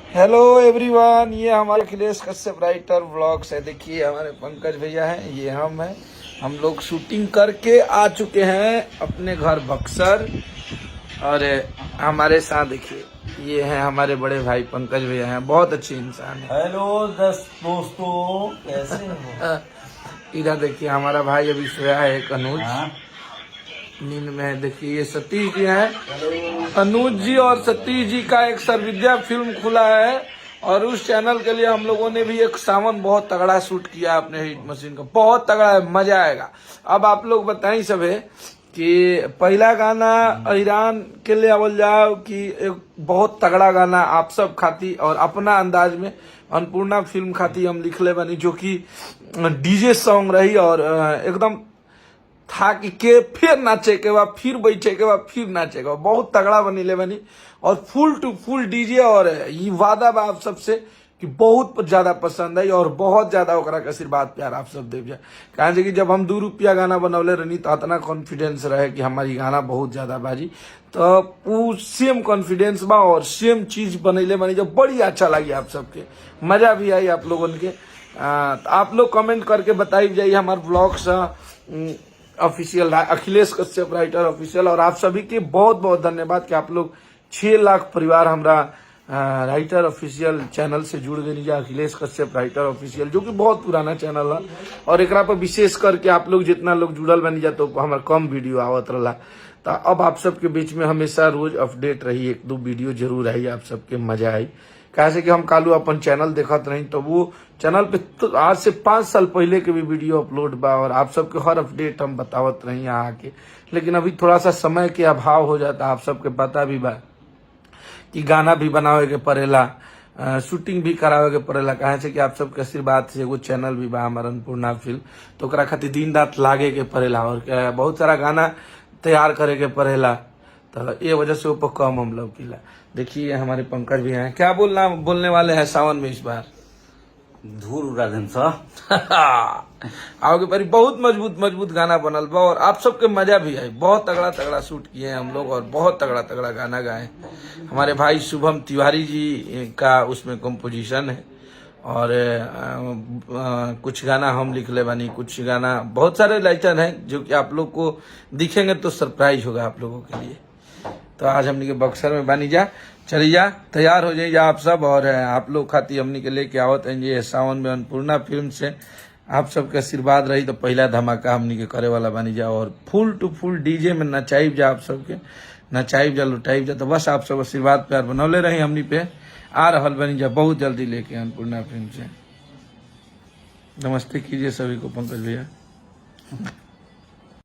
Hello everyone, ये हमारे Akhilesh Kashyap writer vlogs है। देखिए हमारे पंकज भैया हैं, ये हम हैं। हम लोग शूटिंग करके आ चुके हैं अपने घर बक्सर। और हमारे साथ देखिए ये हैं हमारे बड़े भाई पंकज भैया हैं, बहुत अच्छे इंसान हैं। हेलो दोस्तों, कैसे हो? इधर देखिए हमारा भाई अभी सोया है, एक अनुज हाँ? नींद में है। देखिए ये सतीश जी हैं, अनुज जी और सतीश जी का एक सर्वविद्या फिल्म खुला है और उस चैनल के लिए हम लोगों ने भी एक सावन बहुत तगड़ा शूट किया अपने हिट मशीन का, बहुत तगड़ा है, मजा आएगा। अब आप लोग बताएं सबे कि पहला गाना ईरान के लिए अवल जाओ कि एक बहुत तगड़ा गाना आप सब खाती और अपना अंदाज में अन्नपूर्णा फिल्म खाती हम लिख ले बनी, जो कि डीजे सॉन्ग रही और एकदम था कि फिर नाचे के बाद फिर बैठे के बाद फिर नाचे के बाद बहुत तगड़ा बनी ले बनी और फुल टू फुल डीजे। और ये वादा बा आप सबसे कि बहुत ज्यादा पसंद आई और बहुत ज्यादा ओकरा के आशीर्वाद प्यार आप सब देव जाए। कहे कि जब हम 2 रुपया गाना बनौले रहनी तो इतना कॉन्फिडेंस रहे कि हमारी गाना बहुत ज्यादा बाजी, तो सेम कॉन्फिडेंस बा और सेम चीज बनैले बनी जो बड़ी अच्छा लगी आप सबके, मजा भी आई आप लोगों के। तो आप लोग कमेंट करके बताई जाइए हमारे blogs official Akhilesh Kashyap writer official. और आप सभी के बहुत बहुत धन्यवाद कि आप लोग 6 लाख परिवार हमारा राइटर ऑफिशियल चैनल से जुड़ गए नीचे, अखिलेश कश्यप राइटर ऑफिशियल, जो कि बहुत पुराना चैनल है। और एक पर विशेष करके आप लोग जितना लोग जुड़ल बनी जा तो हमारा कम वीडियो आवत रहा, तो अब आप सबके बीच में हमेशा रोज अपडेट रही, 1-2 वीडियो जरूर रही, आप सबके मजा आई। कैसे कि हम कालू अपन चैनल देखत रही तो वो चैनल पे तो आज से 5 साल पहले के भी वीडियो अपलोड बा और आप सबके हर अपडेट हम बतावत रही यहाँ आके। लेकिन अभी थोड़ा सा समय के अभाव हो जाता, आप सबके पता भी बा कि गाना भी बनावे के पड़ेला, शूटिंग भी करावे के पड़ेला। कहे से कि आप सबके आशीर्वाद से एगो चैनल भी बा हमारा अन्नपूर्णा फिल्म, तो ओकरा खातिर दिन रात लागे के पड़ेला और बहुत सारा गाना तैयार करे के पड़ेला, तो ये वजह से ऊपर कम हम लोग किला। देखिए हमारे पंकज भी हैं, क्या बोलने वाले हैं सावन में इस बार? धूल उड़ा दिन सा आओगे पर बहुत मजबूत गाना बनल बा और आप सबके मजा भी आई। बहुत तगड़ा तगड़ा शूट किए हैं हम लोग और बहुत तगड़ा तगड़ा गाना गाए। हमारे भाई शुभम तिवारी जी का उसमें कंपोजिशन है और कुछ गाना हम लिख ले बानी, कुछ गाना बहुत सारे राइटर हैं जो कि आप लोग को दिखेंगे तो सरप्राइज होगा आप लोगों के लिए। तो आज हमनी के बक्सर में बानी जा, चली जा, तैयार हो जाइए आप सब। और आप लोग खाती हमनी के लेके आवत हैं ये सावन में अन्नपूर्णा फिल्म से आप सबके आशीर्वाद रही तो पहला धमाका हमनी के करे वाला बानी जा और फुल टू फुल डीजे में नचाइब जा, आप सबके नचाइब जा, लुटाइब जा। तो बस आप सब आशीर्वाद प्यार बनौले रही हमनी पे, आ रहल बनी जा बहुत जल्दी लेके अन्नपूर्णा फिल्म से। नमस्ते कीजिए सभी को पंकज भैया।